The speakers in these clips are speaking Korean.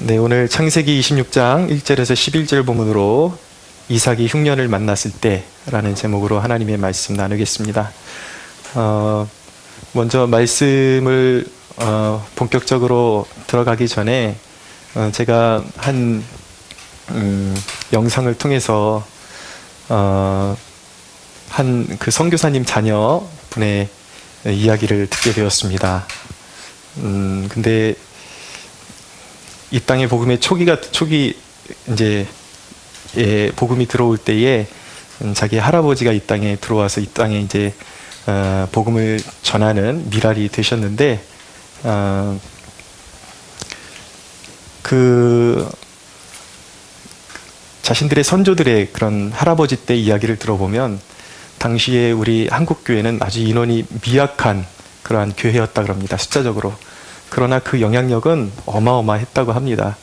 네, 오늘 창세기 26장 1절에서 11절 본문으로 이삭이 흉년을 만났을 때라는 제목으로 하나님의 말씀 나누겠습니다. 먼저 말씀을 본격적으로 들어가기 전에 제가 한 영상을 통해서 한 그 선교사님 자녀분의 이야기를 듣게 되었습니다. 근데 이 땅에 복음의 초기 이제 복음이 들어올 때에 자기 할아버지가 이 땅에 들어와서 이 땅에 이제 복음을 전하는 미랄이 되셨는데 그 자신들의 선조들의 그런 할아버지 때 이야기를 들어보면 당시에 우리 한국 교회는 아주 인원이 미약한 그러한 교회였다 그럽니다. 숫자적으로. 그러나 그 영향력은 어마어마했다고 합니다.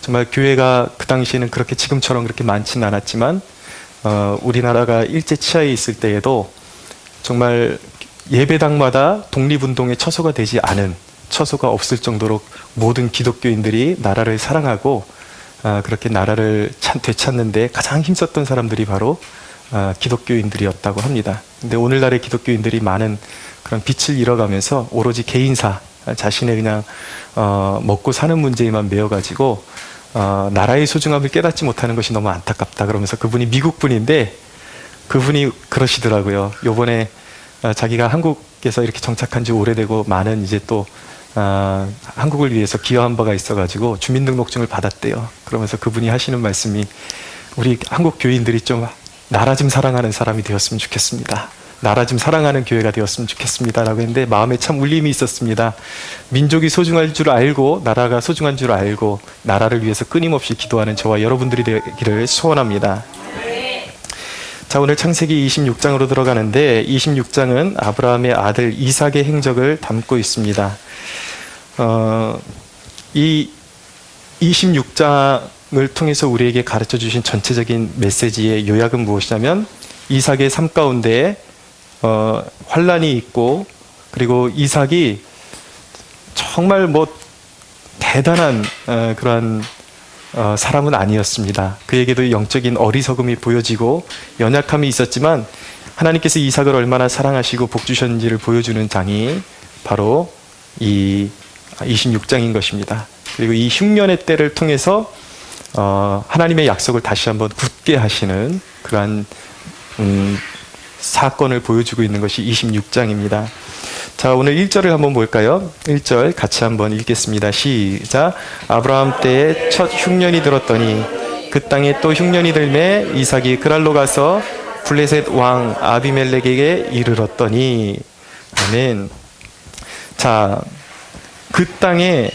정말 교회가 그 당시에는 그렇게 지금처럼 그렇게 많지는 않았지만 우리나라가 일제 치하에 있을 때에도 정말 예배당마다 독립운동의 처소가 되지 않은, 처소가 없을 정도로 모든 기독교인들이 나라를 사랑하고 그렇게 나라를 되찾는데 가장 힘썼던 사람들이 바로 기독교인들이었다고 합니다. 근데 오늘날의 기독교인들이 많은 그런 빛을 잃어가면서 오로지 개인사, 자신의 그냥 먹고 사는 문제에만 매여가지고 나라의 소중함을 깨닫지 못하는 것이 너무 안타깝다 그러면서, 그분이 미국 분인데 그분이 그러시더라고요. 요번에 자기가 한국에서 이렇게 정착한 지 오래되고 많은 이제 또 한국을 위해서 기여한 바가 있어가지고 주민등록증을 받았대요. 그러면서 그분이 하시는 말씀이, 우리 한국 교인들이 좀 나라 좀 사랑하는 사람이 되었으면 좋겠습니다. 나라 좀 사랑하는 교회가 되었으면 좋겠습니다 라고 했는데 마음에 참 울림이 있었습니다. 민족이 소중할 줄 알고, 나라가 소중한 줄 알고 나라를 위해서 끊임없이 기도하는 저와 여러분들이 되기를 소원합니다. 자, 오늘 창세기 26장으로 들어가는데 26장은 아브라함의 아들 이삭의 행적을 담고 있습니다. 이 26장을 통해서 우리에게 가르쳐 주신 전체적인 메시지의 요약은 무엇이냐면, 이삭의 삶 가운데 환란이 있고, 그리고 이삭이 정말 대단한 그러한 사람은 아니었습니다. 그에게도 영적인 어리석음이 보여지고 연약함이 있었지만 하나님께서 이삭을 얼마나 사랑하시고 복 주셨는지를 보여주는 장이 바로 이 26장인 것입니다. 그리고 이 흉년의 때를 통해서 하나님의 약속을 다시 한번 굳게 하시는 그러한 사건을 보여주고 있는 것이 26장입니다. 자, 오늘 1절을 한번 볼까요? 1절 같이 한번 읽겠습니다. 시작. 아브라함 때에 첫 흉년이 들었더니 그 땅에 또 흉년이 들매 이삭이 그랄로 가서 블레셋 왕 아비멜렉에게 이르렀더니. 아멘. 자, 그 땅에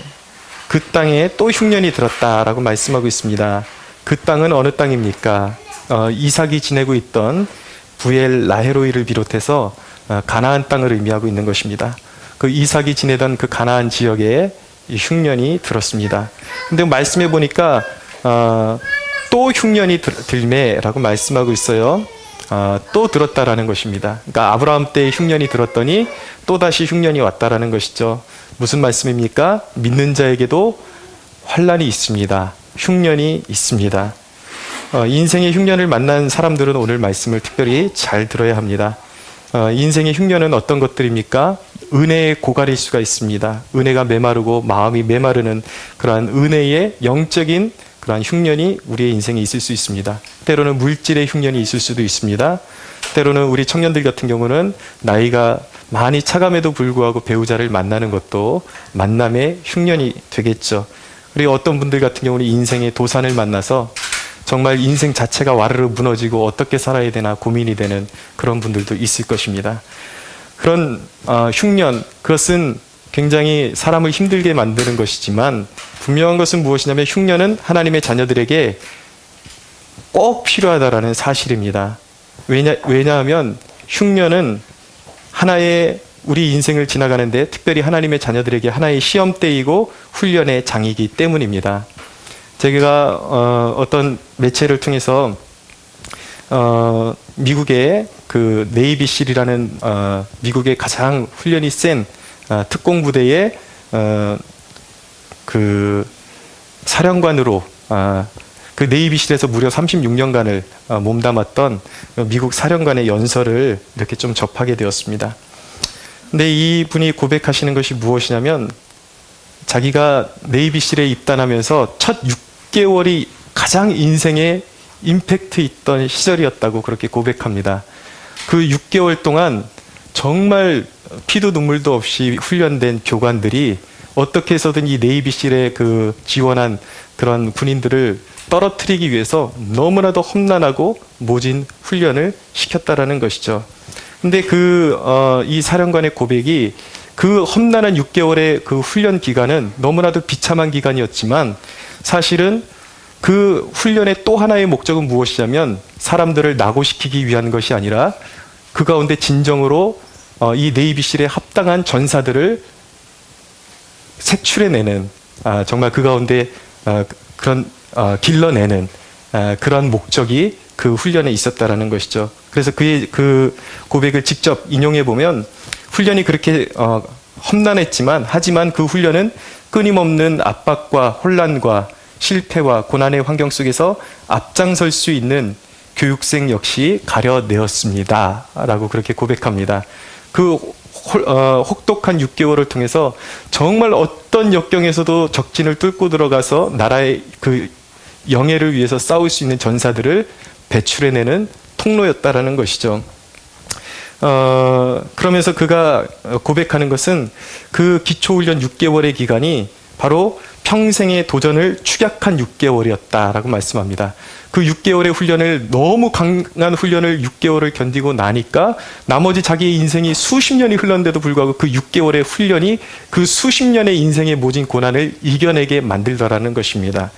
또 흉년이 들었다라고 말씀하고 있습니다. 그 땅은 어느 땅입니까? 이삭이 지내고 있던 부엘 라헤로이를 비롯해서 가나안 땅을 의미하고 있는 것입니다. 그 이삭이 지내던 그 가나안 지역에 이 흉년이 들었습니다. 근데 말씀해 보니까 또 흉년이 들매라고 말씀하고 있어요. 또 들었다라는 것입니다. 그러니까 아브라함 때 흉년이 들었더니 또 다시 흉년이 왔다라는 것이죠. 무슨 말씀입니까? 믿는 자에게도 환란이 있습니다. 흉년이 있습니다. 인생의 흉년을 만난 사람들은 오늘 말씀을 특별히 잘 들어야 합니다. 인생의 흉년은 어떤 것들입니까? 은혜의 고갈일 수가 있습니다. 은혜가 메마르고 마음이 메마르는 그러한 은혜의 영적인 그러한 흉년이 우리의 인생에 있을 수 있습니다. 때로는 물질의 흉년이 있을 수도 있습니다. 때로는 우리 청년들 같은 경우는 나이가 많이 차감에도 불구하고 배우자를 만나는 것도 만남의 흉년이 되겠죠. 그리고 어떤 분들 같은 경우는 인생의 도산을 만나서 정말 인생 자체가 와르르 무너지고 어떻게 살아야 되나 고민이 되는 그런 분들도 있을 것입니다. 그런 흉년, 그것은 굉장히 사람을 힘들게 만드는 것이지만 분명한 것은 무엇이냐면 흉년은 하나님의 자녀들에게 꼭 필요하다라는 사실입니다. 왜냐하면 흉년은 하나의 우리 인생을 지나가는데 특별히 하나님의 자녀들에게 하나의 시험대이고 훈련의 장이기 때문입니다. 제가 어떤 매체를 통해서 미국의 그 네이비실이라는 미국의 가장 훈련이 센 특공부대의 그 사령관으로 그 네이비실에서 무려 36년간을 몸담았던 미국 사령관의 연설을 이렇게 좀 접하게 되었습니다. 근데 이분이 고백하시는 것이 무엇이냐면 자기가 네이비실에 입단하면서 첫 6개월이 가장 인생에 임팩트 있던 시절이었다고 그렇게 고백합니다. 그 6개월 동안 정말 피도 눈물도 없이 훈련된 교관들이 어떻게 해서든 이 네이비실에 그 지원한 그런 군인들을 떨어뜨리기 위해서 너무나도 험난하고 모진 훈련을 시켰다라는 것이죠. 근데 이 사령관의 고백이 그 험난한 6개월의 그 훈련 기간은 너무나도 비참한 기간이었지만 사실은 그 훈련의 또 하나의 목적은 무엇이냐면 사람들을 낙오시키기 위한 것이 아니라 그 가운데 진정으로 이 네이비실에 합당한 전사들을 색출해내는 정말 그 가운데 그런 길러내는 그러한 목적이 그 훈련에 있었다라는 것이죠. 그래서 그의 그 고백을 직접 인용해 보면 훈련이 그렇게 험난했지만 하지만 그 훈련은 끊임없는 압박과 혼란과 실패와 고난의 환경 속에서 앞장설 수 있는 교육생 역시 가려내었습니다. 라고 그렇게 고백합니다. 그 혹독한 6개월을 통해서 정말 어떤 역경에서도 적진을 뚫고 들어가서 나라의 그 영예를 위해서 싸울 수 있는 전사들을 배출해내는 통로였다라는 것이죠. 그러면서 그가 고백하는 것은 그 기초훈련 6개월의 기간이 바로 평생의 도전을 축약한 6개월이었다라고 말씀합니다. 그 6개월의 훈련을 너무 강한 훈련을 6개월을 견디고 나니까 나머지 자기의 인생이 수십 년이 흘렀는데도 불구하고 그 6개월의 훈련이 그 수십 년의 인생의 모진 고난을 이겨내게 만들더라는 것입니다.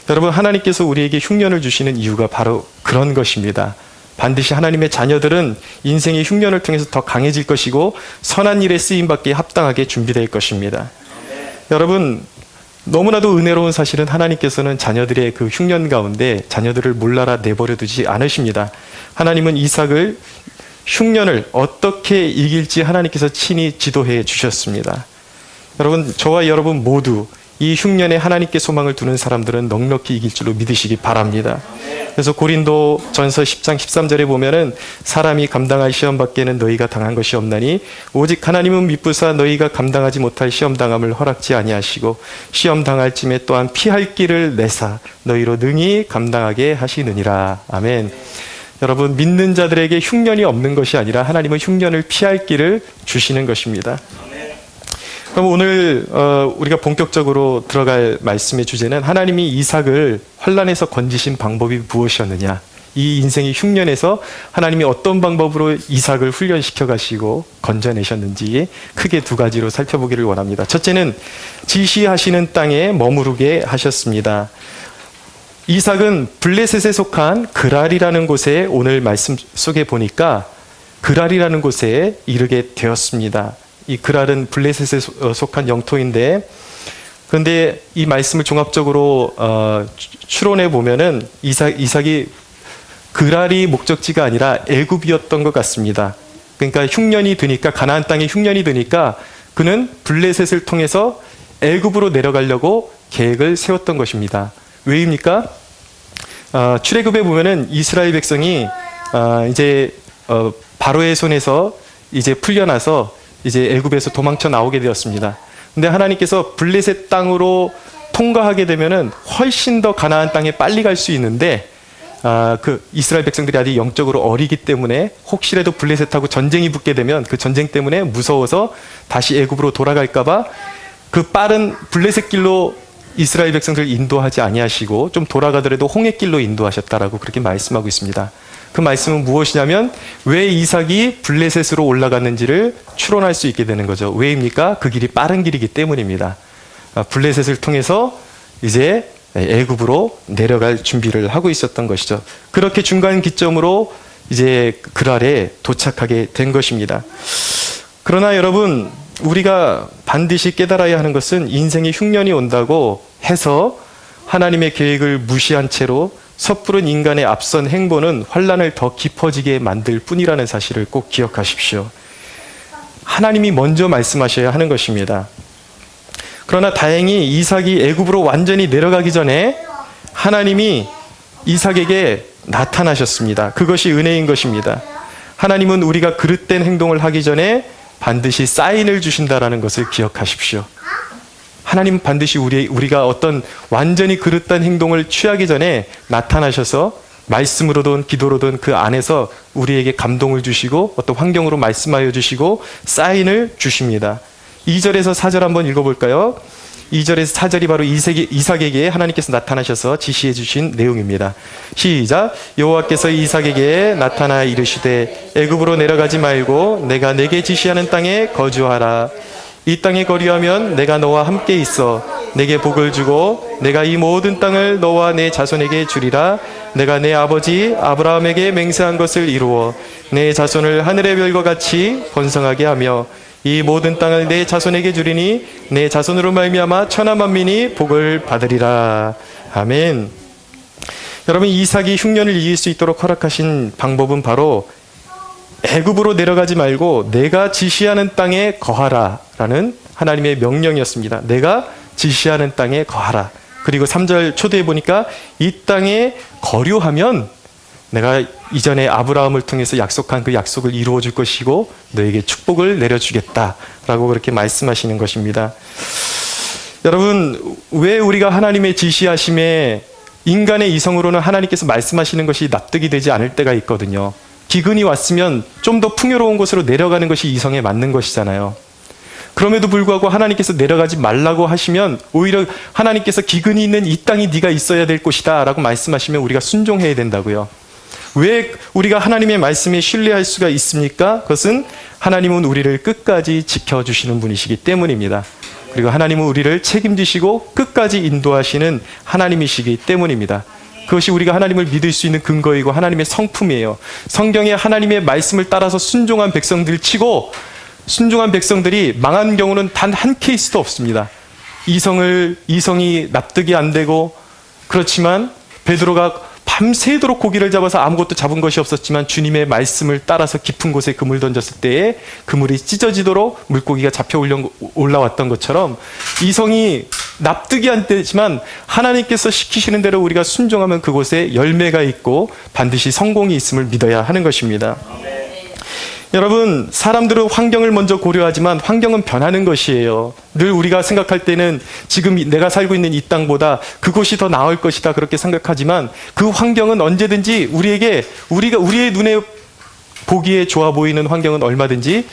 여러분, 하나님께서 우리에게 흉년을 주시는 이유가 바로 그런 것입니다. 반드시 하나님의 자녀들은 인생의 흉년을 통해서 더 강해질 것이고 선한 일에 쓰임받기에 합당하게 준비될 것입니다. 여러분, 너무나도 은혜로운 사실은 하나님께서는 자녀들의 그 흉년 가운데 자녀들을 몰라라 내버려 두지 않으십니다. 하나님은 이삭을 흉년을 어떻게 이길지 하나님께서 친히 지도해 주셨습니다. 여러분, 저와 여러분 모두 이 흉년에 하나님께 소망을 두는 사람들은 넉넉히 이길 줄로 믿으시기 바랍니다. 그래서 고린도 전서 10장 13절에 보면은 사람이 감당할 시험 밖에는 너희가 당한 것이 없나니 오직 하나님은 미쁘사 너희가 감당하지 못할 시험 당함을 허락지 아니하시고 시험 당할 쯤에 또한 피할 길을 내사 너희로 능히 감당하게 하시느니라. 아멘. 여러분, 믿는 자들에게 흉년이 없는 것이 아니라 하나님은 흉년을 피할 길을 주시는 것입니다. 그럼 오늘 우리가 본격적으로 들어갈 말씀의 주제는 하나님이 이삭을 환난에서 건지신 방법이 무엇이었느냐, 이 인생의 흉년에서 하나님이 어떤 방법으로 이삭을 훈련시켜 가시고 건져내셨는지 크게 두 가지로 살펴보기를 원합니다. 첫째는 지시하시는 땅에 머무르게 하셨습니다. 이삭은 블레셋에 속한 그랄이라는 곳에 오늘 말씀 속에 보니까 그랄이라는 곳에 이르게 되었습니다. 이 그랄은 블레셋에 속한 영토인데, 그런데 이 말씀을 종합적으로 추론해 보면은 이삭이 그랄이 목적지가 아니라 애굽이었던 것 같습니다. 그러니까 흉년이 드니까, 가나안 땅에 흉년이 드니까 그는 블레셋을 통해서 애굽으로 내려가려고 계획을 세웠던 것입니다. 왜입니까? 출애굽에 보면은 이스라엘 백성이 이제 바로의 손에서 이제 풀려나서 이제 애굽에서 도망쳐 나오게 되었습니다. 근데 하나님께서 블레셋 땅으로 통과하게 되면은 훨씬 더 가나안 땅에 빨리 갈 수 있는데, 그 이스라엘 백성들이 아직 영적으로 어리기 때문에 혹시라도 블레셋하고 전쟁이 붙게 되면 그 전쟁 때문에 무서워서 다시 애굽으로 돌아갈까봐 그 빠른 블레셋 길로 이스라엘 백성들을 인도하지 아니하시고 좀 돌아가더라도 홍해길로 인도하셨다라고 그렇게 말씀하고 있습니다. 그 말씀은 무엇이냐면 왜 이삭이 블레셋으로 올라갔는지를 추론할 수 있게 되는 거죠. 왜입니까? 그 길이 빠른 길이기 때문입니다. 블레셋을 통해서 이제 애굽으로 내려갈 준비를 하고 있었던 것이죠. 그렇게 중간 기점으로 이제 그랄에 도착하게 된 것입니다. 그러나 여러분, 우리가 반드시 깨달아야 하는 것은 인생의 흉년이 온다고 해서 하나님의 계획을 무시한 채로 섣부른 인간의 앞선 행보는 환난을 더 깊어지게 만들 뿐이라는 사실을 꼭 기억하십시오. 하나님이 먼저 말씀하셔야 하는 것입니다. 그러나 다행히 이삭이 애굽으로 완전히 내려가기 전에 하나님이 이삭에게 나타나셨습니다. 그것이 은혜인 것입니다. 하나님은 우리가 그릇된 행동을 하기 전에 반드시 사인을 주신다라는 것을 기억하십시오. 하나님 반드시 우리가 어떤 완전히 그릇된 행동을 취하기 전에 나타나셔서 말씀으로든 기도로든 그 안에서 우리에게 감동을 주시고 어떤 환경으로 말씀하여 주시고 사인을 주십니다. 2절에서 4절 한번 읽어볼까요? 2절에서 4절이 바로 이삭에게 하나님께서 나타나셔서 지시해 주신 내용입니다. 시작. 여호와께서 이삭에게 나타나 이르시되 애굽으로 내려가지 말고 내가 내게 지시하는 땅에 거주하라. 이 땅에 거류하면 내가 너와 함께 있어 내게 복을 주고 내가 이 모든 땅을 너와 내 자손에게 주리라. 내가 내 아버지 아브라함에게 맹세한 것을 이루어 내 자손을 하늘의 별과 같이 번성하게 하며 이 모든 땅을 내 자손에게 주리니 내 자손으로 말미암아 천하 만민이 복을 받으리라. 아멘. 여러분, 이삭이 흉년을 이길 수 있도록 허락하신 방법은 바로 애굽으로 내려가지 말고 내가 지시하는 땅에 거하라 라는 하나님의 명령이었습니다. 내가 지시하는 땅에 거하라. 그리고 3절 초대해 보니까 이 땅에 거류하면 내가 이전에 아브라함을 통해서 약속한 그 약속을 이루어 줄 것이고 너에게 축복을 내려주겠다라고 그렇게 말씀하시는 것입니다. 여러분, 왜 우리가 하나님의 지시하심에 인간의 이성으로는 하나님께서 말씀하시는 것이 납득이 되지 않을 때가 있거든요. 기근이 왔으면 좀 더 풍요로운 곳으로 내려가는 것이 이성에 맞는 것이잖아요. 그럼에도 불구하고 하나님께서 내려가지 말라고 하시면 오히려 하나님께서 기근이 있는 이 땅이 네가 있어야 될 곳이다 라고 말씀하시면 우리가 순종해야 된다고요. 왜 우리가 하나님의 말씀에 신뢰할 수가 있습니까? 그것은 하나님은 우리를 끝까지 지켜주시는 분이시기 때문입니다. 그리고 하나님은 우리를 책임지시고 끝까지 인도하시는 하나님이시기 때문입니다. 그것이 우리가 하나님을 믿을 수 있는 근거이고 하나님의 성품이에요. 성경에 하나님의 말씀을 따라서 순종한 백성들 치고 순종한 백성들이 망한 경우는 단 한 케이스도 없습니다. 이성이 납득이 안 되고, 그렇지만 베드로가 밤새도록 고기를 잡아서 아무것도 잡은 것이 없었지만 주님의 말씀을 따라서 깊은 곳에 그물 던졌을 때에 그물이 찢어지도록 물고기가 잡혀 올라왔던 것처럼 이성이 납득이 안 되지만 하나님께서 시키시는 대로 우리가 순종하면 그곳에 열매가 있고 반드시 성공이 있음을 믿어야 하는 것입니다. 여러분, 사람들은 환경을 먼저 고려하지만 환경은 변하는 것이에요. 늘 우리가 생각할 때는 지금 내가 살고 있는 이 땅보다 그곳이 더 나을 것이다 그렇게 생각하지만 그 환경은 언제든지 우리의 눈에 보기에 좋아 보이는 환경은 얼마든지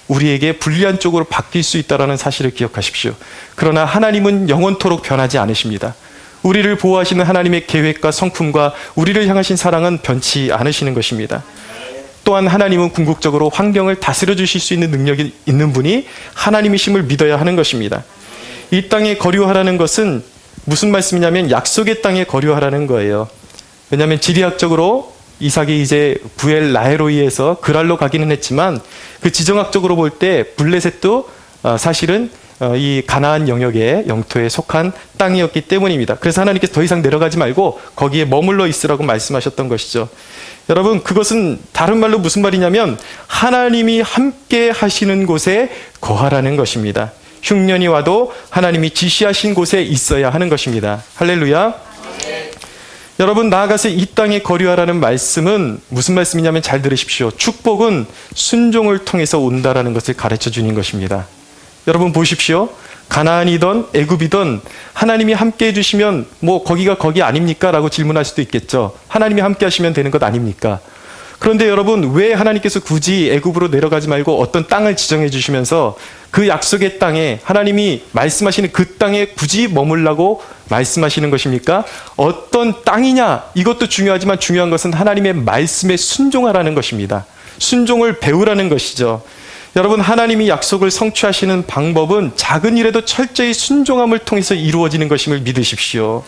우리에게 불리한 쪽으로 바뀔 수 있다는 사실을 기억하십시오. 그러나 하나님은 영원토록 변하지 않으십니다. 우리를 보호하시는 하나님의 계획과 성품과 우리를 향하신 사랑은 변치 않으시는 것입니다. 또한 하나님은 궁극적으로 환경을 다스려 주실 수 있는 능력이 있는 분이 하나님이심을 믿어야 하는 것입니다. 이 땅에 거류하라는 것은 무슨 말씀이냐면 약속의 땅에 거류하라는 거예요. 왜냐하면 지리학적으로 이삭이 이제 부엘 라헤로이에서 그랄로 가기는 했지만 그 지정학적으로 볼 때 블레셋도 사실은 이 가나안 영역의 영토에 속한 땅이었기 때문입니다. 그래서 하나님께서 더 이상 내려가지 말고 거기에 머물러 있으라고 말씀하셨던 것이죠. 여러분, 그것은 다른 말로 무슨 말이냐면 하나님이 함께 하시는 곳에 거하라는 것입니다. 흉년이 와도 하나님이 지시하신 곳에 있어야 하는 것입니다. 할렐루야. 여러분, 나아가서 이 땅에 거류하라는 말씀은 무슨 말씀이냐면 잘 들으십시오. 축복은 순종을 통해서 온다라는 것을 가르쳐 주는 것입니다. 여러분 보십시오. 가나안이든 애굽이든 하나님이 함께 해주시면 거기가 거기 아닙니까? 라고 질문할 수도 있겠죠. 하나님이 함께 하시면 되는 것 아닙니까? 그런데 여러분, 왜 하나님께서 굳이 애굽으로 내려가지 말고 어떤 땅을 지정해 주시면서 그 약속의 땅에 하나님이 말씀하시는 그 땅에 굳이 머물라고 말씀하시는 것입니까? 어떤 땅이냐? 이것도 중요하지만 중요한 것은 하나님의 말씀에 순종하라는 것입니다. 순종을 배우라는 것이죠. 여러분, 하나님이 약속을 성취하시는 방법은 작은 일에도 철저히 순종함을 통해서 이루어지는 것임을 믿으십시오.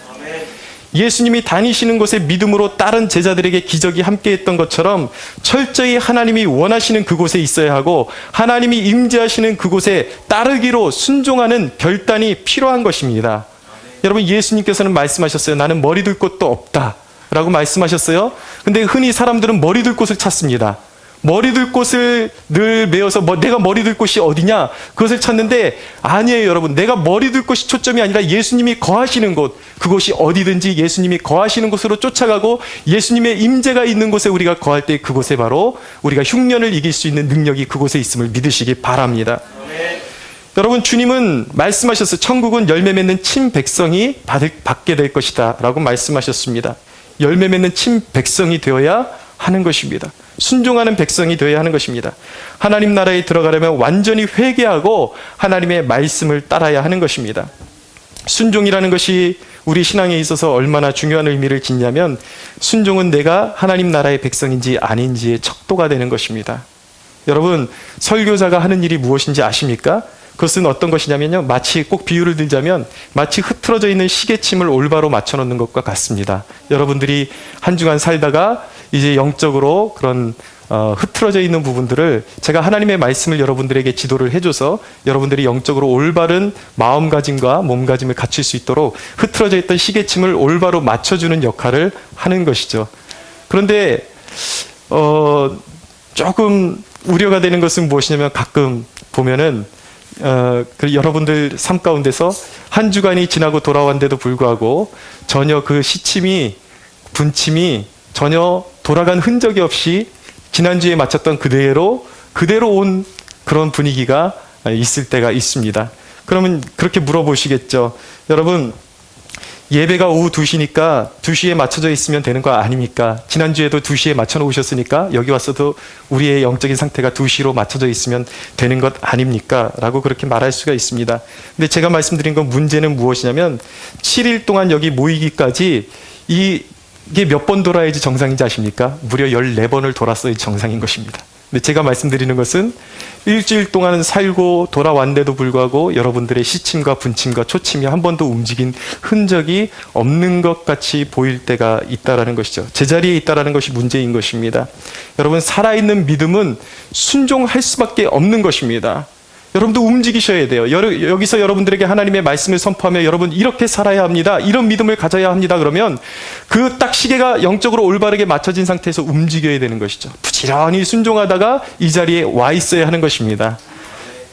예수님이 다니시는 곳에 믿음으로 다른 제자들에게 기적이 함께했던 것처럼 철저히 하나님이 원하시는 그곳에 있어야 하고 하나님이 임재하시는 그곳에 따르기로 순종하는 결단이 필요한 것입니다. 여러분, 예수님께서는 말씀하셨어요. 나는 머리 둘 곳도 없다 라고 말씀하셨어요. 근데 흔히 사람들은 머리 둘 곳을 찾습니다. 머리둘 곳을 늘 메어서 내가 머리둘 곳이 어디냐? 그것을 찾는데 아니에요, 여러분. 내가 머리둘 곳이 초점이 아니라 예수님이 거하시는 곳, 그곳이 어디든지 예수님이 거하시는 곳으로 쫓아가고 예수님의 임재가 있는 곳에 우리가 거할 때 그곳에 바로 우리가 흉년을 이길 수 있는 능력이 그곳에 있음을 믿으시기 바랍니다. 여러분, 주님은 말씀하셨어요. 천국은 열매 맺는 친 백성이 받게 될 것이다 라고 말씀하셨습니다. 열매 맺는 친 백성이 되어야 하는 것입니다. 순종하는 백성이 되어야 하는 것입니다. 하나님 나라에 들어가려면 완전히 회개하고 하나님의 말씀을 따라야 하는 것입니다. 순종이라는 것이 우리 신앙에 있어서 얼마나 중요한 의미를 짓냐면 순종은 내가 하나님 나라의 백성인지 아닌지의 척도가 되는 것입니다. 여러분, 설교자가 하는 일이 무엇인지 아십니까? 그것은 어떤 것이냐면요, 마치 꼭 비유를 들자면 마치 흐트러져 있는 시계침을 올바로 맞춰놓는 것과 같습니다. 여러분들이 한 주간 살다가 이제 영적으로 그런 흐트러져 있는 부분들을 제가 하나님의 말씀을 여러분들에게 지도를 해줘서 여러분들이 영적으로 올바른 마음가짐과 몸가짐을 갖출 수 있도록 흐트러져 있던 시계침을 올바로 맞춰주는 역할을 하는 것이죠. 그런데 조금 우려가 되는 것은 무엇이냐면 가끔 보면은 여러분들 삶 가운데서 한 주간이 지나고 돌아왔는데도 불구하고 전혀 그 시침이 분침이 전혀 돌아간 흔적이 없이 지난주에 마쳤던 그대로 온 그런 분위기가 있을 때가 있습니다. 그러면 그렇게 물어보시겠죠. 여러분, 예배가 오후 2시니까 2시에 맞춰져 있으면 되는 거 아닙니까? 지난주에도 2시에 맞춰 놓으셨으니까 여기 왔어도 우리의 영적인 상태가 2시로 맞춰져 있으면 되는 것 아닙니까? 라고 그렇게 말할 수가 있습니다. 근데 제가 말씀드린 건 문제는 무엇이냐면 7일 동안 여기 모이기까지 이게 몇 번 돌아야지 정상인지 아십니까? 무려 14번을 돌았어야 정상인 것입니다. 근데 제가 말씀드리는 것은 일주일 동안 살고 돌아왔는데도 불구하고 여러분들의 시침과 분침과 초침이 한 번도 움직인 흔적이 없는 것 같이 보일 때가 있다라는 것이죠. 제자리에 있다라는 것이 문제인 것입니다. 여러분, 살아있는 믿음은 순종할 수밖에 없는 것입니다. 여러분도 움직이셔야 돼요. 여기서 여러분들에게 하나님의 말씀을 선포하며 여러분 이렇게 살아야 합니다. 이런 믿음을 가져야 합니다. 그러면 그 딱 시계가 영적으로 올바르게 맞춰진 상태에서 움직여야 되는 것이죠. 부지런히 순종하다가 이 자리에 와 있어야 하는 것입니다.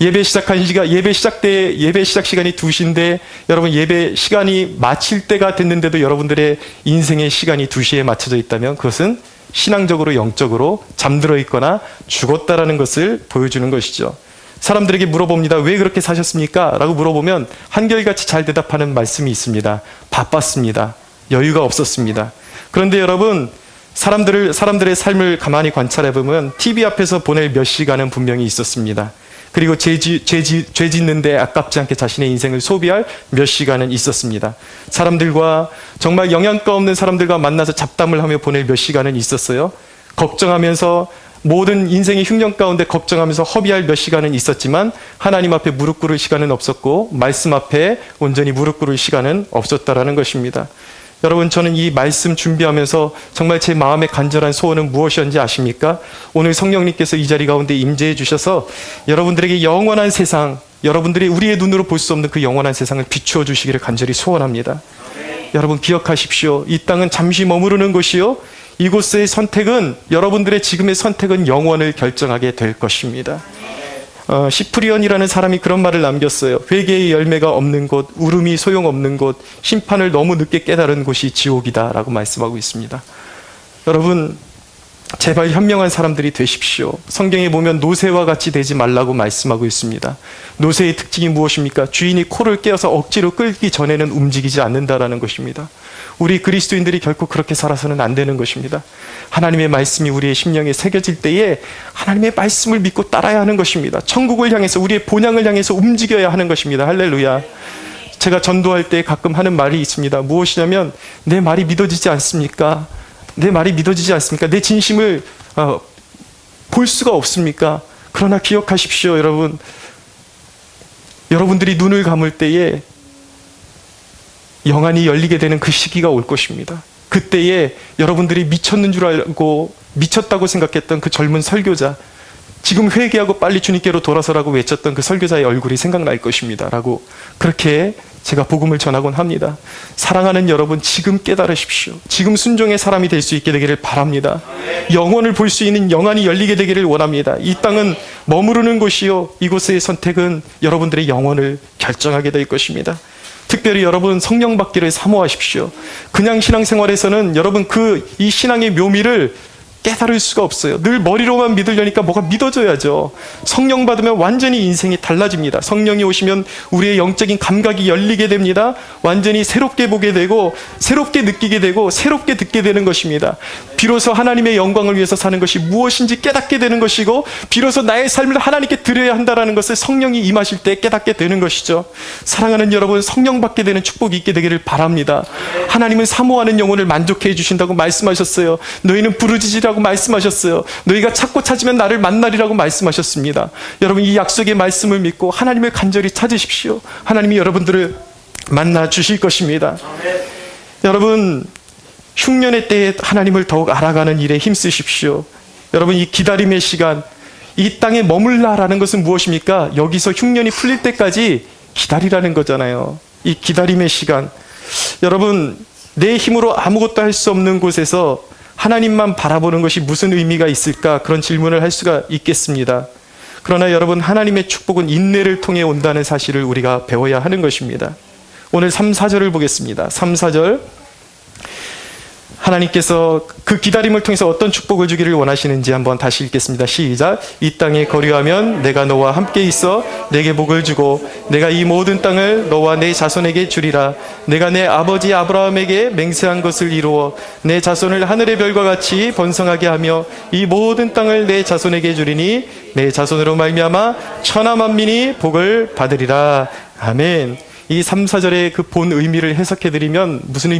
예배 시작 시간이 2시인데 여러분 예배 시간이 마칠 때가 됐는데도 여러분들의 인생의 시간이 2시에 맞춰져 있다면 그것은 신앙적으로 영적으로 잠들어 있거나 죽었다라는 것을 보여주는 것이죠. 사람들에게 물어봅니다. 왜 그렇게 사셨습니까? 라고 물어보면 한결같이 잘 대답하는 말씀이 있습니다. 바빴습니다. 여유가 없었습니다. 그런데 여러분, 사람들의 삶을 가만히 관찰해보면 TV 앞에서 보낼 몇 시간은 분명히 있었습니다. 그리고 죄 짓는데 아깝지 않게 자신의 인생을 소비할 몇 시간은 있었습니다. 사람들과 정말 영양가 없는 사람들과 만나서 잡담을 하며 보낼 몇 시간은 있었어요. 걱정하면서 모든 인생의 흉년 가운데 걱정하면서 허비할 몇 시간은 있었지만 하나님 앞에 무릎 꿇을 시간은 없었고 말씀 앞에 온전히 무릎 꿇을 시간은 없었다라는 것입니다. 여러분, 저는 이 말씀 준비하면서 정말 제 마음의 간절한 소원은 무엇이었는지 아십니까? 오늘 성령님께서 이 자리 가운데 임재해 주셔서 여러분들에게 영원한 세상, 여러분들이 우리의 눈으로 볼 수 없는 그 영원한 세상을 비추어 주시기를 간절히 소원합니다. 여러분 기억하십시오. 이 땅은 잠시 머무르는 곳이요, 이곳의 선택은, 여러분들의 지금의 선택은 영원을 결정하게 될 것입니다. 시프리언이라는 사람이 그런 말을 남겼어요. 회개의 열매가 없는 곳, 울음이 소용없는 곳, 심판을 너무 늦게 깨달은 곳이 지옥이다 라고 말씀하고 있습니다. 여러분, 제발 현명한 사람들이 되십시오. 성경에 보면 노새와 같이 되지 말라고 말씀하고 있습니다. 노새의 특징이 무엇입니까? 주인이 코를 꿰어서 억지로 끌기 전에는 움직이지 않는다라는 것입니다. 우리 그리스도인들이 결코 그렇게 살아서는 안 되는 것입니다. 하나님의 말씀이 우리의 심령에 새겨질 때에 하나님의 말씀을 믿고 따라야 하는 것입니다. 천국을 향해서, 우리의 본향을 향해서 움직여야 하는 것입니다. 할렐루야. 제가 전도할 때 가끔 하는 말이 있습니다. 무엇이냐면, 내 말이 믿어지지 않습니까? 내 말이 믿어지지 않습니까? 내 진심을 볼 수가 없습니까? 그러나 기억하십시오, 여러분. 여러분들이 눈을 감을 때에 영안이 열리게 되는 그 시기가 올 것입니다. 그때에 여러분들이 미쳤는 줄 알고 미쳤다고 생각했던 그 젊은 설교자, 지금 회개하고 빨리 주님께로 돌아서라고 외쳤던 그 설교자의 얼굴이 생각날 것입니다. 라고 그렇게 제가 복음을 전하곤 합니다. 사랑하는 여러분, 지금 깨달으십시오. 지금 순종의 사람이 될 수 있게 되기를 바랍니다. 영혼을 볼 수 있는 영안이 열리게 되기를 원합니다. 이 땅은 머무르는 곳이요, 이곳의 선택은 여러분들의 영혼을 결정하게 될 것입니다. 특별히 여러분, 성령 받기를 사모하십시오. 그냥 신앙생활에서는 여러분 이 신앙의 묘미를 깨달을 수가 없어요. 늘 머리로만 믿으려니까 뭐가 믿어져야죠. 성령 받으면 완전히 인생이 달라집니다. 성령이 오시면 우리의 영적인 감각이 열리게 됩니다. 완전히 새롭게 보게 되고 새롭게 느끼게 되고 새롭게 듣게 되는 것입니다. 비로소 하나님의 영광을 위해서 사는 것이 무엇인지 깨닫게 되는 것이고, 비로소 나의 삶을 하나님께 드려야 한다는 것을 성령이 임하실 때 깨닫게 되는 것이죠. 사랑하는 여러분, 성령 받게 되는 축복이 있게 되기를 바랍니다. 하나님은 사모하는 영혼을 만족해 해주신다고 말씀하셨어요. 너희는 부르짖으라고 말씀하셨어요. 너희가 찾고 찾으면 나를 만나리라고 말씀하셨습니다. 여러분, 이 약속의 말씀을 믿고 하나님을 간절히 찾으십시오. 하나님이 여러분들을 만나 주실 것입니다. 여러분, 흉년의 때에 하나님을 더욱 알아가는 일에 힘쓰십시오. 여러분, 이 기다림의 시간, 이 땅에 머물라라는 것은 무엇입니까? 여기서 흉년이 풀릴 때까지 기다리라는 거잖아요. 이 기다림의 시간, 여러분, 내 힘으로 아무것도 할 수 없는 곳에서 하나님만 바라보는 것이 무슨 의미가 있을까? 그런 질문을 할 수가 있겠습니다. 그러나 여러분, 하나님의 축복은 인내를 통해 온다는 사실을 우리가 배워야 하는 것입니다. 오늘 3, 4절을 보겠습니다. 3, 4절. 하나님께서 그 기다림을 통해서 어떤 축복을 주기를 원하시는지 한번 다시 읽겠습니다. 시작. 이 땅에 거류하면 내가 너와 함께 있어 내게 복을 주고 내가 이 모든 땅을 너와 내 자손에게 주리라. 내가 내 아버지 아브라함에게 맹세한 것을 이루어 내 자손을 하늘의 별과 같이 번성하게 하며 이 모든 땅을 내 자손에게 주리니 내 자손으로 말미암아 천하 만민이 복을 받으리라. 아멘. 이 3, 4절의 그 본 의미를 해석해드리면 무슨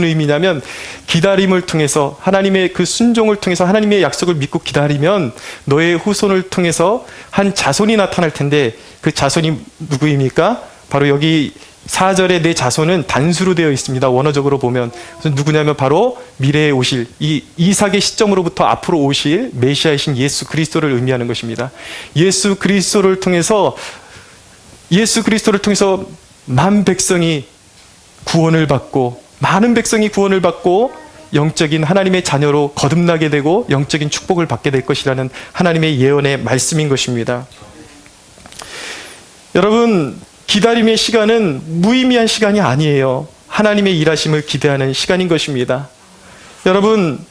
의미냐면, 기다림을 통해서 하나님의 그 순종을 통해서 하나님의 약속을 믿고 기다리면 너의 후손을 통해서 한 자손이 나타날 텐데, 그 자손이 누구입니까? 바로 여기 4절에 내 자손은 단수로 되어 있습니다. 원어적으로 보면. 그래서 누구냐면 바로 미래에 오실, 이 이삭의 시점으로부터 앞으로 오실 메시아이신 예수 그리스도를 의미하는 것입니다. 예수 그리스도를 통해서 만 백성이 구원을 받고, 많은 백성이 구원을 받고 영적인 하나님의 자녀로 거듭나게 되고 영적인 축복을 받게 될 것이라는 하나님의 예언의 말씀인 것입니다. 여러분, 기다림의 시간은 무의미한 시간이 아니에요. 하나님의 일하심을 기대하는 시간인 것입니다. 여러분,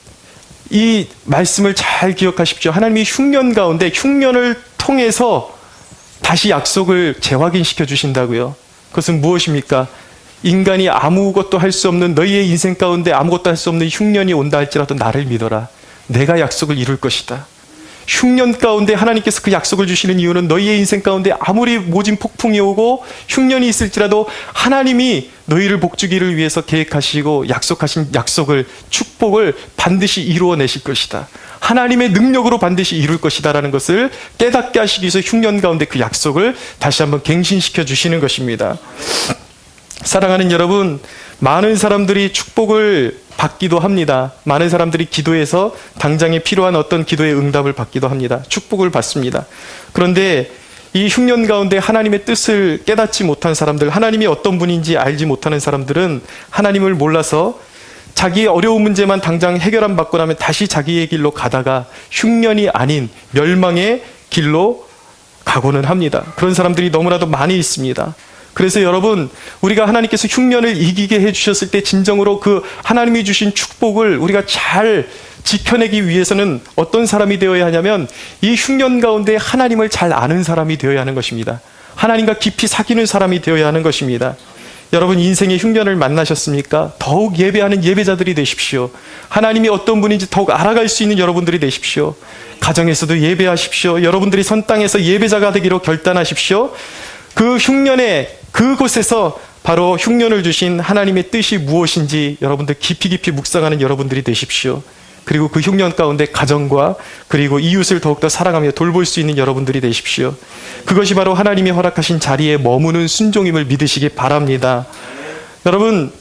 이 말씀을 잘 기억하십시오. 하나님이 흉년 가운데, 흉년을 통해서 다시 약속을 재확인시켜 주신다고요. 그것은 무엇입니까? 인간이 아무것도 할 수 없는, 너희의 인생 가운데 아무것도 할 수 없는 흉년이 온다 할지라도 나를 믿어라. 내가 약속을 이룰 것이다. 흉년 가운데 하나님께서 그 약속을 주시는 이유는 너희의 인생 가운데 아무리 모진 폭풍이 오고 흉년이 있을지라도 하나님이 너희를 복주기를 위해서 계획하시고 약속하신 약속을, 축복을 반드시 이루어내실 것이다. 하나님의 능력으로 반드시 이룰 것이다 라는 것을 깨닫게 하시기 위해서 흉년 가운데 그 약속을 다시 한번 갱신시켜 주시는 것입니다. 사랑하는 여러분, 많은 사람들이 축복을 받기도 합니다. 많은 사람들이 기도해서 당장에 필요한 어떤 기도의 응답을 받기도 합니다. 축복을 받습니다. 그런데 이 흉년 가운데 하나님의 뜻을 깨닫지 못한 사람들, 하나님이 어떤 분인지 알지 못하는 사람들은 하나님을 몰라서 자기의 어려운 문제만 당장 해결 안 받고 나면 다시 자기의 길로 가다가 흉년이 아닌 멸망의 길로 가고는 합니다. 그런 사람들이 너무나도 많이 있습니다. 그래서 여러분, 우리가 하나님께서 흉년을 이기게 해주셨을 때 진정으로 그 하나님이 주신 축복을 우리가 잘 지켜내기 위해서는 어떤 사람이 되어야 하냐면, 이 흉년 가운데 하나님을 잘 아는 사람이 되어야 하는 것입니다. 하나님과 깊이 사귀는 사람이 되어야 하는 것입니다. 여러분, 인생의 흉년을 만나셨습니까? 더욱 예배하는 예배자들이 되십시오. 하나님이 어떤 분인지 더욱 알아갈 수 있는 여러분들이 되십시오. 가정에서도 예배하십시오. 여러분들이 선 땅에서 예배자가 되기로 결단하십시오. 그 흉년에, 그곳에서 바로 흉년을 주신 하나님의 뜻이 무엇인지 여러분들 깊이 묵상하는 여러분들이 되십시오. 그리고 그 흉년 가운데 가정과 그리고 이웃을 더욱더 사랑하며 돌볼 수 있는 여러분들이 되십시오. 그것이 바로 하나님이 허락하신 자리에 머무는 순종임을 믿으시기 바랍니다. 여러분,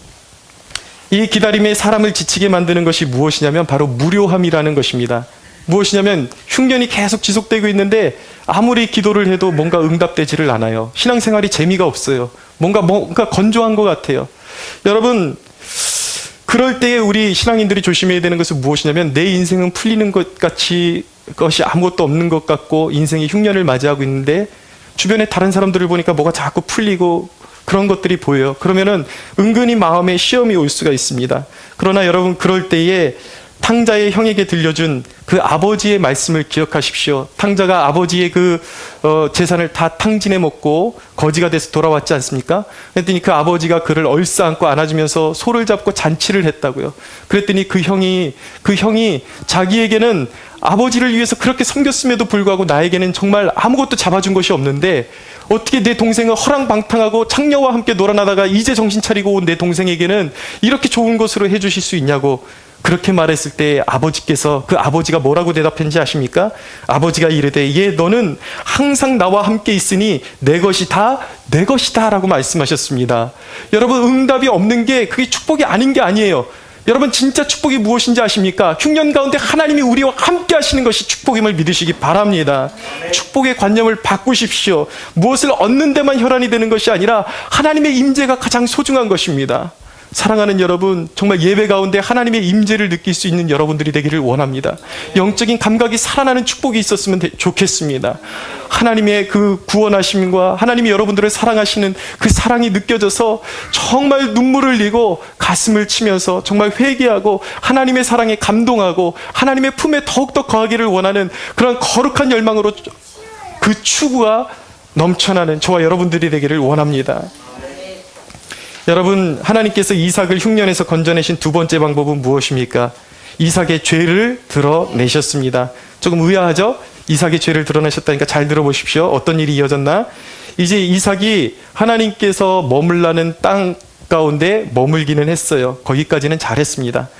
이 기다림에 사람을 지치게 만드는 것이 무엇이냐면 바로 무료함이라는 것입니다. 무엇이냐면 흉년이 계속 지속되고 있는데 아무리 기도를 해도 뭔가 응답되지를 않아요. 신앙생활이 재미가 없어요. 뭔가 건조한 것 같아요. 여러분, 그럴 때에 우리 신앙인들이 조심해야 되는 것은 무엇이냐면, 내 인생은 풀리는 것 같이 것이 아무것도 없는 것 같고 인생이 흉년을 맞이하고 있는데 주변에 다른 사람들을 보니까 뭐가 자꾸 풀리고 그런 것들이 보여요. 그러면은 은근히 마음에 시험이 올 수가 있습니다. 그러나 여러분, 그럴 때에 탕자의 형에게 들려준 그 아버지의 말씀을 기억하십시오. 탕자가 아버지의 그 재산을 다 탕진해 먹고 거지가 돼서 돌아왔지 않습니까? 그랬더니 그 아버지가 그를 얼싸안고 안아주면서 소를 잡고 잔치를 했다고요. 그랬더니 그 형이 자기에게는 아버지를 위해서 그렇게 섬겼음에도 불구하고 나에게는 정말 아무것도 잡아준 것이 없는데 어떻게 내 동생은 허랑방탕하고 창녀와 함께 놀아나다가 이제 정신 차리고 온 내 동생에게는 이렇게 좋은 것으로 해주실 수 있냐고 그렇게 말했을 때 아버지께서, 그 아버지가 뭐라고 대답했는지 아십니까? 아버지가 이르되, 얘 너는 항상 나와 함께 있으니 내 것이 다 내 것이다 라고 말씀하셨습니다. 여러분, 응답이 없는 게 그게 축복이 아닌 게 아니에요. 여러분, 진짜 축복이 무엇인지 아십니까? 흉년 가운데 하나님이 우리와 함께 하시는 것이 축복임을 믿으시기 바랍니다. 축복의 관념을 바꾸십시오. 무엇을 얻는 데만 혈안이 되는 것이 아니라 하나님의 임재가 가장 소중한 것입니다. 사랑하는 여러분, 정말 예배 가운데 하나님의 임재를 느낄 수 있는 여러분들이 되기를 원합니다. 영적인 감각이 살아나는 축복이 있었으면 좋겠습니다. 하나님의 그 구원하심과 하나님이 여러분들을 사랑하시는 그 사랑이 느껴져서 정말 눈물을 흘리고 가슴을 치면서 정말 회개하고 하나님의 사랑에 감동하고 하나님의 품에 더욱더 거하기를 원하는 그런 거룩한 열망으로 그 추구가 넘쳐나는 저와 여러분들이 되기를 원합니다. 여러분, 하나님께서 이삭을 흉년에서 건져내신 두 번째 방법은 무엇입니까? 이삭의 죄를 드러내셨습니다. 조금 의아하죠? 이삭의 죄를 드러내셨다니까 잘 들어보십시오. 어떤 일이 이어졌나? 이제 이삭이 하나님께서 머물라는 땅 가운데 머물기는 했어요. 거기까지는 잘했습니다.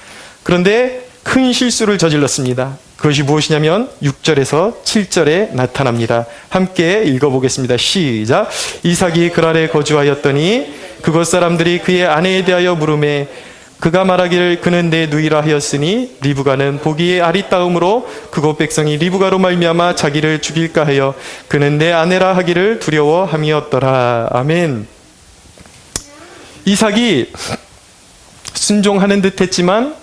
그런데 큰 실수를 저질렀습니다. 그것이 무엇이냐면 6절에서 7절에 나타납니다. 함께 읽어보겠습니다. 시작. 이삭이 그랄에 거주하였더니 그곳 사람들이 그의 아내에 대하여 물으매 그가 말하기를 그는 내 누이라 하였으니 리브가는 보기에 아리따움으로 그곳 백성이 리브가로 말미암아 자기를 죽일까 하여 그는 내 아내라 하기를 두려워함이었더라. 아멘. 이삭이 순종하는 듯 했지만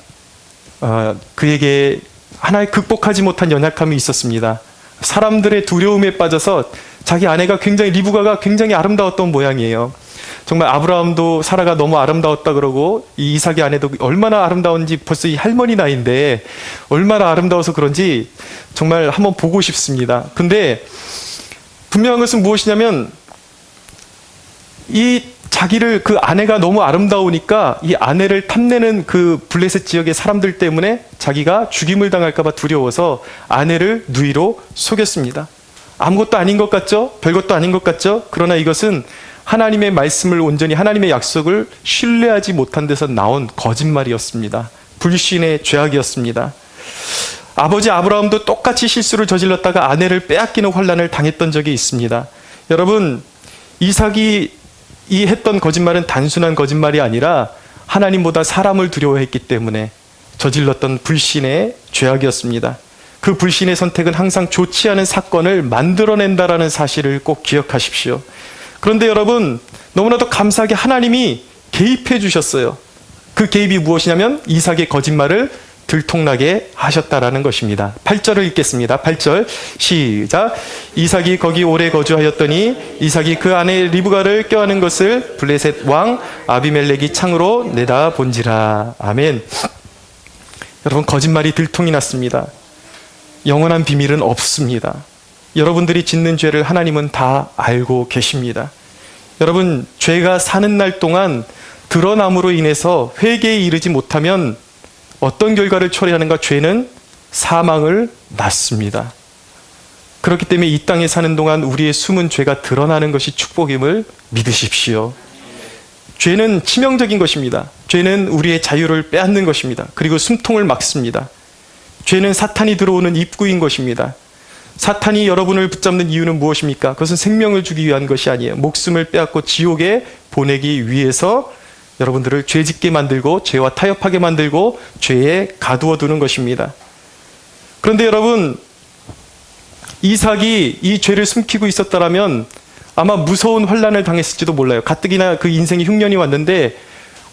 그에게 하나의 극복하지 못한 연약함이 있었습니다. 사람들의 두려움에 빠져서 자기 아내가 리브가가 굉장히 아름다웠던 모양이에요. 정말 아브라함도 사라가 너무 아름다웠다 그러고 이 이삭의 아내도 얼마나 아름다운지, 벌써 이 할머니 나이인데 얼마나 아름다워서 그런지 정말 한번 보고 싶습니다. 근데 분명한 것은 무엇이냐면 그 아내가 너무 아름다우니까 이 아내를 탐내는 그 블레셋 지역의 사람들 때문에 자기가 죽임을 당할까 봐 두려워서 아내를 누이로 속였습니다. 아무것도 아닌 것 같죠? 별것도 아닌 것 같죠? 그러나 이것은 하나님의 말씀을 온전히, 하나님의 약속을 신뢰하지 못한 데서 나온 거짓말이었습니다. 불신의 죄악이었습니다. 아버지 아브라함도 똑같이 실수를 저질렀다가 아내를 빼앗기는 환난을 당했던 적이 있습니다. 여러분, 이삭이 했던 거짓말은 단순한 거짓말이 아니라 하나님보다 사람을 두려워했기 때문에 저질렀던 불신의 죄악이었습니다. 그 불신의 선택은 항상 좋지 않은 사건을 만들어낸다라는 사실을 꼭 기억하십시오. 그런데 여러분, 너무나도 감사하게 하나님이 개입해 주셨어요. 그 개입이 무엇이냐면 이삭의 거짓말을 들통나게 하셨다라는 것입니다. 8절을 읽겠습니다. 8절 시작. 이삭이 거기 오래 거주하였더니 이삭이 그 아내 리브가를 껴안은 것을 블레셋 왕 아비멜렉이 창으로 내다본지라. 아멘. 여러분, 거짓말이 들통이 났습니다. 영원한 비밀은 없습니다. 여러분들이 짓는 죄를 하나님은 다 알고 계십니다. 여러분, 죄가 사는 날 동안 드러남으로 인해서 회개에 이르지 못하면 어떤 결과를 초래하는가? 죄는 사망을 낳습니다. 그렇기 때문에 이 땅에 사는 동안 우리의 숨은 죄가 드러나는 것이 축복임을 믿으십시오. 죄는 치명적인 것입니다. 죄는 우리의 자유를 빼앗는 것입니다. 그리고 숨통을 막습니다. 죄는 사탄이 들어오는 입구인 것입니다. 사탄이 여러분을 붙잡는 이유는 무엇입니까? 그것은 생명을 주기 위한 것이 아니에요. 목숨을 빼앗고 지옥에 보내기 위해서 여러분들을 죄짓게 만들고 죄와 타협하게 만들고 죄에 가두어 두는 것입니다. 그런데 여러분, 이삭이 이 죄를 숨기고 있었다면 아마 무서운 환난을 당했을지도 몰라요. 가뜩이나 그 인생의 흉년이 왔는데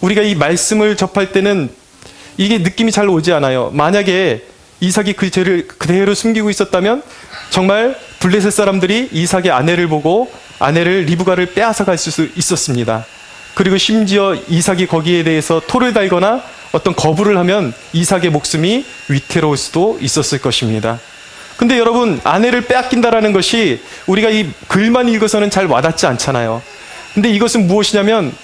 우리가 이 말씀을 접할 때는 이게 느낌이 잘 오지 않아요. 만약에 이삭이 그 죄를 그대로 숨기고 있었다면 정말 블레셋 사람들이 이삭의 아내를 보고 아내를 리브가를 빼앗아 갈 수 있었습니다. 그리고 심지어 이삭이 거기에 대해서 토를 달거나 어떤 거부를 하면 이삭의 목숨이 위태로울 수도 있었을 것입니다. 근데 여러분, 아내를 빼앗긴다라는 것이 우리가 이 글만 읽어서는 잘 와닿지 않잖아요. 근데 이것은 무엇이냐면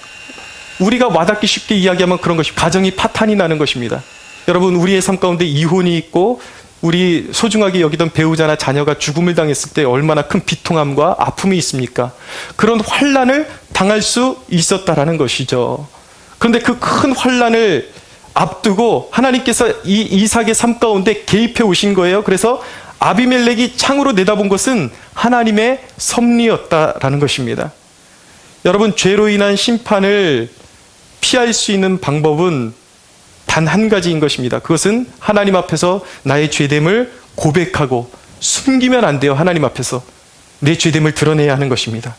우리가 와닿기 쉽게 이야기하면 그런 것이 가정이 파탄이 나는 것입니다. 여러분, 우리의 삶 가운데 이혼이 있고 우리 소중하게 여기던 배우자나 자녀가 죽음을 당했을 때 얼마나 큰 비통함과 아픔이 있습니까? 그런 환난을 당할 수 있었다라는 것이죠. 그런데 그 큰 환난을 앞두고 하나님께서 이 이삭의 삶 가운데 개입해 오신 거예요. 그래서 아비멜렉이 창으로 내다본 것은 하나님의 섭리였다라는 것입니다. 여러분, 죄로 인한 심판을 피할 수 있는 방법은 단 한 가지인 것입니다. 그것은 하나님 앞에서 나의 죄됨을 고백하고 숨기면 안 돼요. 하나님 앞에서 내 죄됨을 드러내야 하는 것입니다.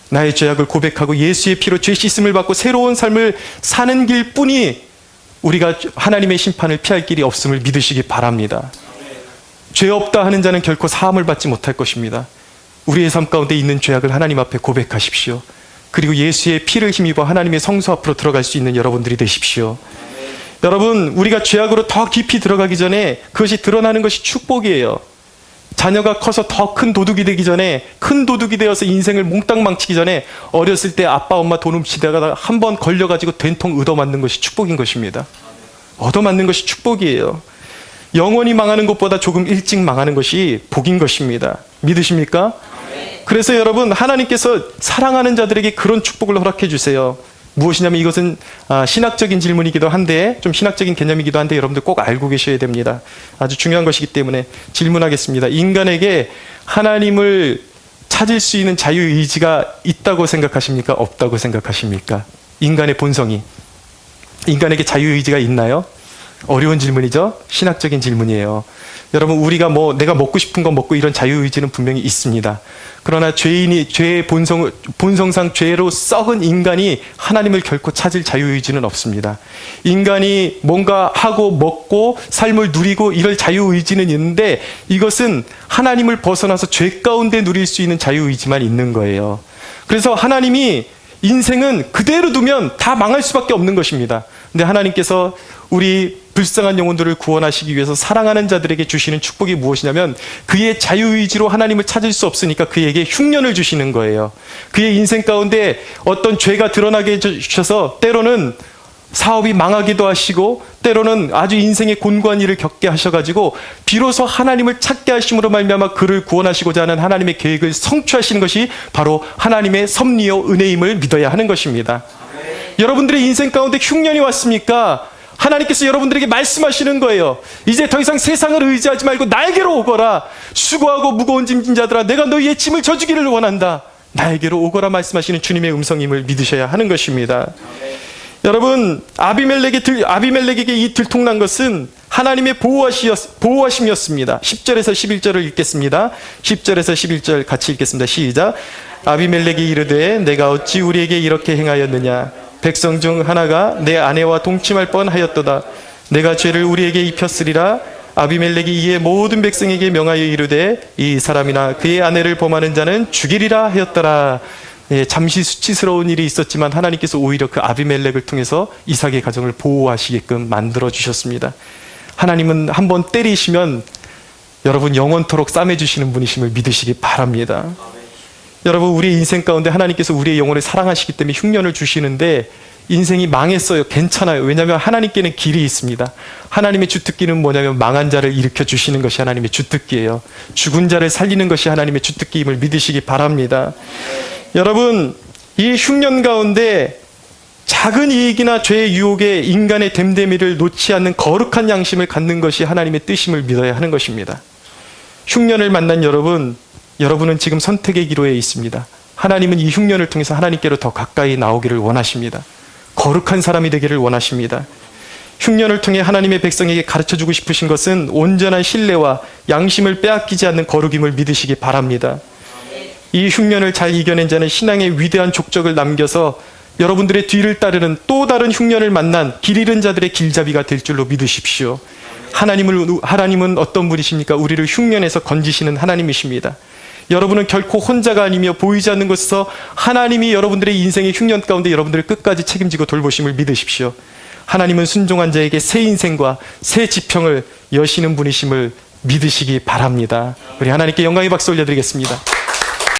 나의 죄악을 고백하고 예수의 피로 죄 씻음을 받고 새로운 삶을 사는 길뿐이 우리가 하나님의 심판을 피할 길이 없음을 믿으시기 바랍니다. 죄 없다 하는 자는 결코 사함을 받지 못할 것입니다. 우리의 삶 가운데 있는 죄악을 하나님 앞에 고백하십시오. 그리고 예수의 피를 힘입어 하나님의 성소 앞으로 들어갈 수 있는 여러분들이 되십시오. 여러분, 우리가 죄악으로 더 깊이 들어가기 전에 그것이 드러나는 것이 축복이에요. 자녀가 커서 더 큰 도둑이 되기 전에, 큰 도둑이 되어서 인생을 몽땅 망치기 전에 어렸을 때 아빠 엄마 돈 훔치다가 한 번 걸려가지고 된통 얻어맞는 것이 축복인 것입니다. 얻어맞는 것이 축복이에요. 영원히 망하는 것보다 조금 일찍 망하는 것이 복인 것입니다. 믿으십니까? 그래서 여러분, 하나님께서 사랑하는 자들에게 그런 축복을 허락해 주세요. 무엇이냐면 이것은 신학적인 질문이기도 한데, 좀 신학적인 개념이기도 한데 여러분들 꼭 알고 계셔야 됩니다. 아주 중요한 것이기 때문에 질문하겠습니다. 인간에게 하나님을 찾을 수 있는 자유의지가 있다고 생각하십니까? 없다고 생각하십니까? 인간의 본성이. 인간에게 자유의지가 있나요? 어려운 질문이죠? 신학적인 질문이에요. 여러분, 우리가 내가 먹고 싶은 거 먹고 이런 자유의지는 분명히 있습니다. 그러나 죄의 본성상 죄로 썩은 인간이 하나님을 결코 찾을 자유의지는 없습니다. 인간이 뭔가 하고 먹고 삶을 누리고 이럴 자유의지는 있는데 이것은 하나님을 벗어나서 죄 가운데 누릴 수 있는 자유의지만 있는 거예요. 그래서 하나님이 인생은 그대로 두면 다 망할 수밖에 없는 것입니다. 근데 하나님께서 우리 불쌍한 영혼들을 구원하시기 위해서 사랑하는 자들에게 주시는 축복이 무엇이냐면 그의 자유의지로 하나님을 찾을 수 없으니까 그에게 흉년을 주시는 거예요. 그의 인생 가운데 어떤 죄가 드러나게 해주셔서 때로는 사업이 망하기도 하시고 때로는 아주 인생의 곤고한 일을 겪게 하셔가지고 비로소 하나님을 찾게 하심으로 말미암아 그를 구원하시고자 하는 하나님의 계획을 성취하시는 것이 바로 하나님의 섭리요 은혜임을 믿어야 하는 것입니다. 여러분들의 인생 가운데 흉년이 왔습니까? 하나님께서 여러분들에게 말씀하시는 거예요. 이제 더 이상 세상을 의지하지 말고 나에게로 오거라. 수고하고 무거운 짐진 자들아, 내가 너희의 짐을 져주기를 원한다. 나에게로 오거라 말씀하시는 주님의 음성임을 믿으셔야 하는 것입니다. 여러분, 아비멜렉에게 이 들통난 것은 하나님의 보호하심이었습니다. 10절에서 11절을 읽겠습니다. 10절에서 11절 같이 읽겠습니다. 시작. 아비멜렉이 이르되 내가 어찌 우리에게 이렇게 행하였느냐. 백성 중 하나가 내 아내와 동침할 뻔하였도다. 내가 죄를 우리에게 입혔으리라. 아비멜렉이 이에 모든 백성에게 명하여 이르되 이 사람이나 그의 아내를 범하는 자는 죽이리라 하였더라. 잠시 수치스러운 일이 있었지만 하나님께서 오히려 그 아비멜렉을 통해서 이삭의 가정을 보호하시게끔 만들어 주셨습니다. 하나님은 한번 때리시면 여러분 영원토록 싸매주시는 분이심을 믿으시기 바랍니다. 여러분, 우리의 인생 가운데 하나님께서 우리의 영혼을 사랑하시기 때문에 흉년을 주시는데 인생이 망했어요. 괜찮아요. 왜냐하면 하나님께는 길이 있습니다. 하나님의 주특기는 뭐냐면 망한 자를 일으켜 주시는 것이 하나님의 주특기예요. 죽은 자를 살리는 것이 하나님의 주특기임을 믿으시기 바랍니다. 여러분, 이 흉년 가운데 작은 이익이나 죄의 유혹에 인간의 됨됨이를 놓지 않는 거룩한 양심을 갖는 것이 하나님의 뜻임을 믿어야 하는 것입니다. 흉년을 만난 여러분은 지금 선택의 기로에 있습니다. 하나님은 이 흉년을 통해서 하나님께로 더 가까이 나오기를 원하십니다. 거룩한 사람이 되기를 원하십니다. 흉년을 통해 하나님의 백성에게 가르쳐주고 싶으신 것은 온전한 신뢰와 양심을 빼앗기지 않는 거룩임을 믿으시기 바랍니다. 이 흉년을 잘 이겨낸 자는 신앙의 위대한 족적을 남겨서 여러분들의 뒤를 따르는 또 다른 흉년을 만난 길 잃은 자들의 길잡이가 될 줄로 믿으십시오. 하나님은 어떤 분이십니까? 우리를 흉년에서 건지시는 하나님이십니다. 여러분은 결코 혼자가 아니며 보이지 않는 곳에서 하나님이 여러분들의 인생의 흉년 가운데 여러분들을 끝까지 책임지고 돌보심을 믿으십시오. 하나님은 순종한 자에게 새 인생과 새 지평을 여시는 분이심을 믿으시기 바랍니다. 우리 하나님께 영광의 박수 올려드리겠습니다.